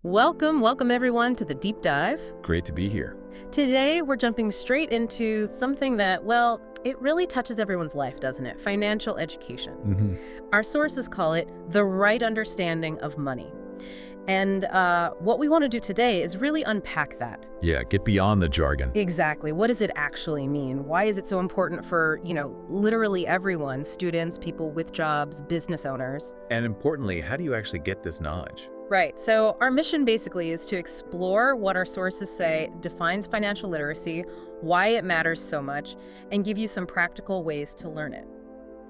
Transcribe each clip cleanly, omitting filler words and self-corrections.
Welcome everyone to the deep dive. Great to be here. Today we're jumping straight into something that, well, it really touches everyone's life, doesn't it? Financial education. Our sources call it the right understanding of money. And what we want to do today is really unpack that. Yeah, get beyond the jargon. Exactly. What does it actually mean? Why is it so important for, literally everyone, students, people with jobs, business owners? And importantly, how do you actually get this knowledge? Right. So our mission basically is to explore what our sources say defines financial literacy, why it matters so much, and give you some practical ways to learn it.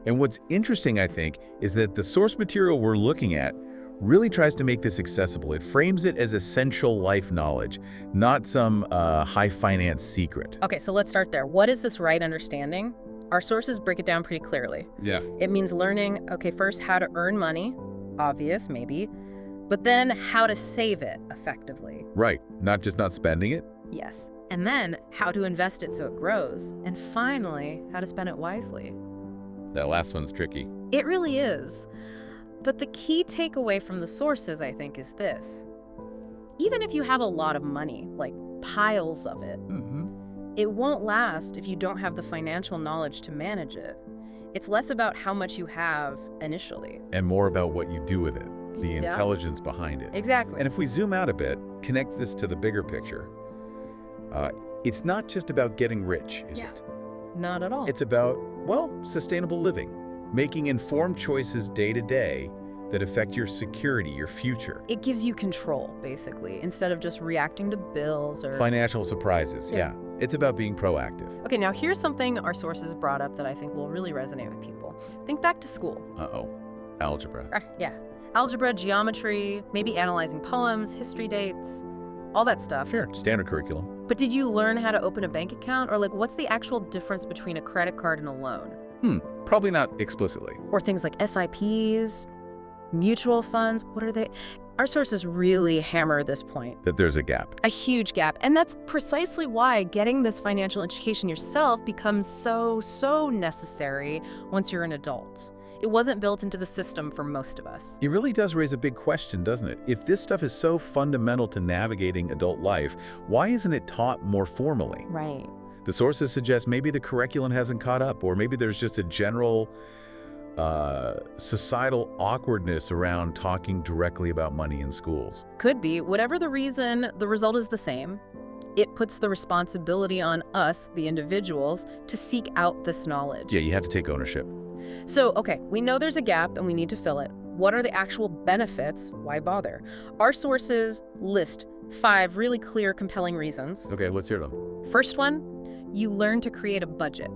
And what's interesting, I think, is that the source material we're looking at really tries to make this accessible. It frames it as essential life knowledge, not some high finance secret. Okay, so let's start there. What is this right understanding? Our sources break it down pretty clearly. Yeah. It means learning, first how to earn money, obvious, maybe, but then how to save it effectively. Right. Not just not spending it. Yes. And then how to invest it so it grows. And finally, how to spend it wisely. That last one's tricky. It really is. But the key takeaway from the sources, I think, is this. Even if you have a lot of money, like piles of it, it won't last if you don't have the financial knowledge to manage it. It's less about how much you have initially. And more about what you do with it, the intelligence behind it. Exactly. And if we zoom out a bit, connect this to the bigger picture, it's not just about getting rich, is it? Not at all. It's about, well, sustainable living, making informed choices day to day that affect your security, your future. It gives you control, basically, instead of just reacting to bills or... Financial surprises, yeah. It's about being proactive. Okay, now here's something our sources brought up that I think will really resonate with people. Think back to school. Algebra. Yeah. Algebra, geometry, maybe analyzing poems, history dates, all that stuff. Sure, standard curriculum. But did you learn how to open a bank account? Or what's the actual difference between a credit card and a loan? Probably not explicitly. Or things like SIPs, mutual funds, what are they? Our sources really hammer this point. That there's a gap. A huge gap. And that's precisely why getting this financial education yourself becomes so necessary once you're an adult. It wasn't built into the system for most of us. It really does raise a big question, doesn't it? If this stuff is so fundamental to navigating adult life, why isn't it taught more formally? Right. The sources suggest maybe the curriculum hasn't caught up, or maybe there's just a general societal awkwardness around talking directly about money in schools. Could be. Whatever the reason, the result is the same. It puts the responsibility on us, the individuals, to seek out this knowledge. Yeah, you have to take ownership. So, we know there's a gap and we need to fill it. What are the actual benefits? Why bother? Our sources list 5 really clear, compelling reasons. Okay, let's hear them. First one, you learn to create a budget.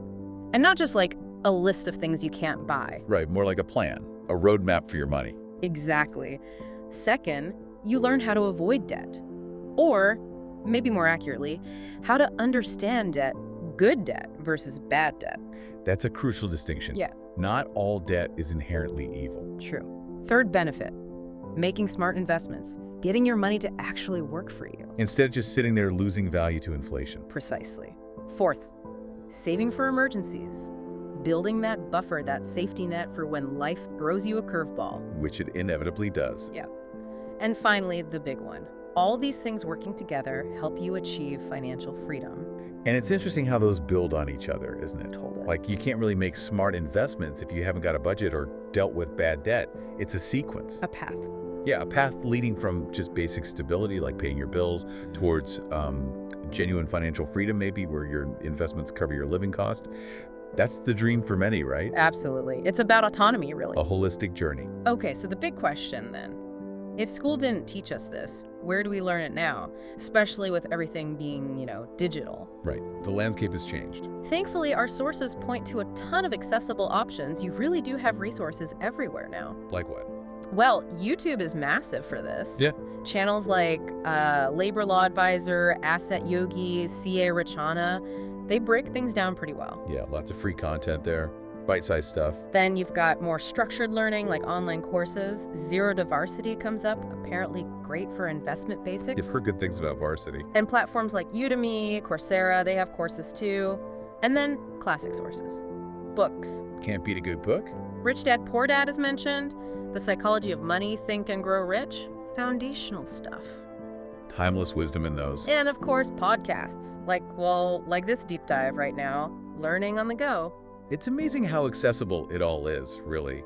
And not just a list of things you can't buy. Right, more like a plan, a roadmap for your money. Exactly. Second, you learn how to avoid debt. Or, maybe more accurately, how to understand debt, good debt versus bad debt. That's a crucial distinction. Yeah. Not all debt is inherently evil. True. Third benefit, making smart investments, getting your money to actually work for you. Instead of just sitting there losing value to inflation. Precisely. Fourth, saving for emergencies. Building that buffer, that safety net for when life throws you a curveball. Which it inevitably does. Yeah. And finally, the big one. All these things working together help you achieve financial freedom. And it's interesting how those build on each other, isn't it? Totally. Like, you can't really make smart investments if you haven't got a budget or dealt with bad debt. It's a sequence. A path. Yeah, a path leading from just basic stability, like paying your bills, towards genuine financial freedom, maybe, where your investments cover your living cost. That's the dream for many, right? Absolutely. It's about autonomy, really. A holistic journey. Okay, so the big question then. If school didn't teach us this, where do we learn it now? Especially with everything being, digital. Right. The landscape has changed. Thankfully, our sources point to a ton of accessible options. You really do have resources everywhere now. Like what? Well, YouTube is massive for this. Yeah. Channels like Labor Law Advisor, Asset Yogi, CA Rachana, they break things down pretty well. Yeah, lots of free content there. Bite-sized stuff. Then you've got more structured learning like online courses. Zero to Varsity comes up, apparently great for investment basics. You've heard good things about Varsity. And platforms like Udemy, Coursera, they have courses too. And then classic sources. Books. Can't beat a good book. Rich Dad, Poor Dad is mentioned. The Psychology of Money, Think and Grow Rich. Foundational stuff. Timeless wisdom in those. And of course, podcasts, like this deep dive right now, learning on the go. It's amazing how accessible it all is, really.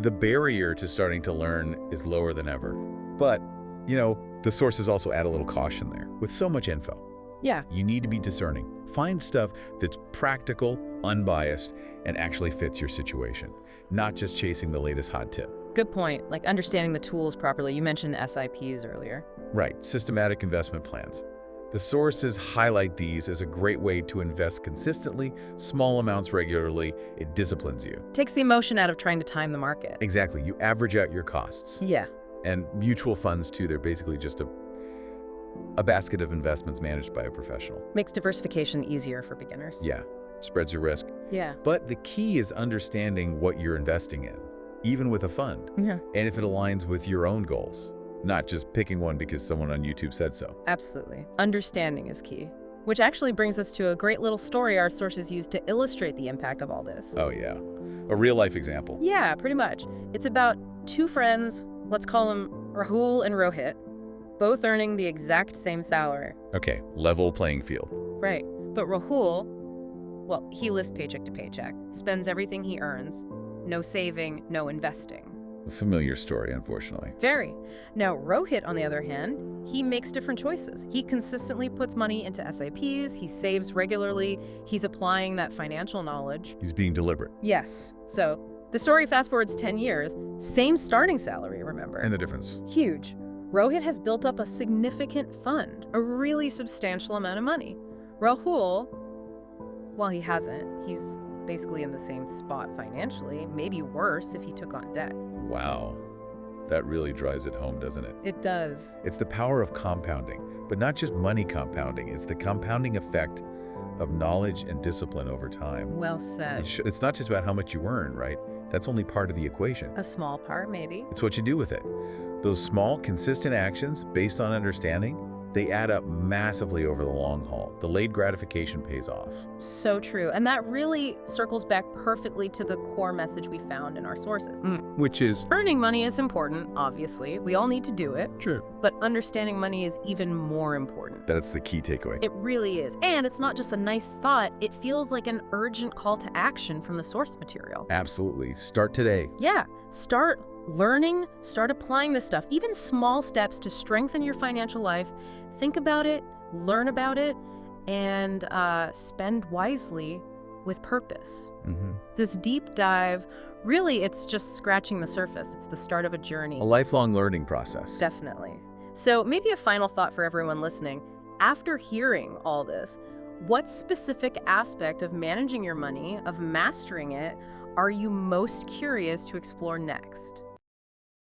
The barrier to starting to learn is lower than ever. But, the sources also add a little caution there. With so much info, Yeah. you need to be discerning. Find stuff that's practical, unbiased, and actually fits your situation, not just chasing the latest hot tip. Good point. Like understanding the tools properly. You mentioned SIPs earlier. Right, systematic investment plans. The sources highlight these as a great way to invest consistently, small amounts regularly. It disciplines you. Takes the emotion out of trying to time the market. Exactly, you average out your costs. Yeah. And mutual funds, too, they're basically just a basket of investments managed by a professional. Makes diversification easier for beginners. Yeah, spreads your risk. Yeah. But the key is understanding what you're investing in, even with a fund, Yeah. and if it aligns with your own goals, not just picking one because someone on YouTube said so. Absolutely. Understanding is key. Which actually brings us to a great little story our sources use to illustrate the impact of all this. Oh, yeah. A real-life example. Yeah, pretty much. It's about two friends, let's call them Rahul and Rohit, both earning the exact same salary. Okay, level playing field. Right. But Rahul, well, he lives paycheck to paycheck, spends everything he earns, no saving, no investing. A familiar story, unfortunately. Very. Now, Rohit, on the other hand, he makes different choices. He consistently puts money into SIPs, he saves regularly, he's applying that financial knowledge. He's being deliberate. Yes. So, the story fast forwards 10 years, same starting salary, remember? And the difference? Huge. Rohit has built up a significant fund, a really substantial amount of money. Rahul, well, he hasn't. He's basically in the same spot financially, maybe worse if he took on debt. Wow. That really drives it home, doesn't it? It does. It's the power of compounding, but not just money compounding. It's the compounding effect of knowledge and discipline over time. Well said. It's not just about how much you earn, right? That's only part of the equation. A small part, maybe. It's what you do with it. Those small, consistent actions based on understanding, they add up massively over the long haul. Delayed gratification pays off. So true. And that really circles back perfectly to the core message we found in our sources. Which is... Earning money is important, obviously. We all need to do it. True. But understanding money is even more important. That's the key takeaway. It really is. And it's not just a nice thought, it feels like an urgent call to action from the source material. Absolutely. Start today. Yeah, start learning, start applying this stuff. Even small steps to strengthen your financial life. Think about it, learn about it, and spend wisely with purpose. This deep dive, really, it's just scratching the surface. It's the start of a journey. A lifelong learning process. Definitely. So maybe a final thought for everyone listening. After hearing all this, what specific aspect of managing your money, of mastering it, are you most curious to explore next?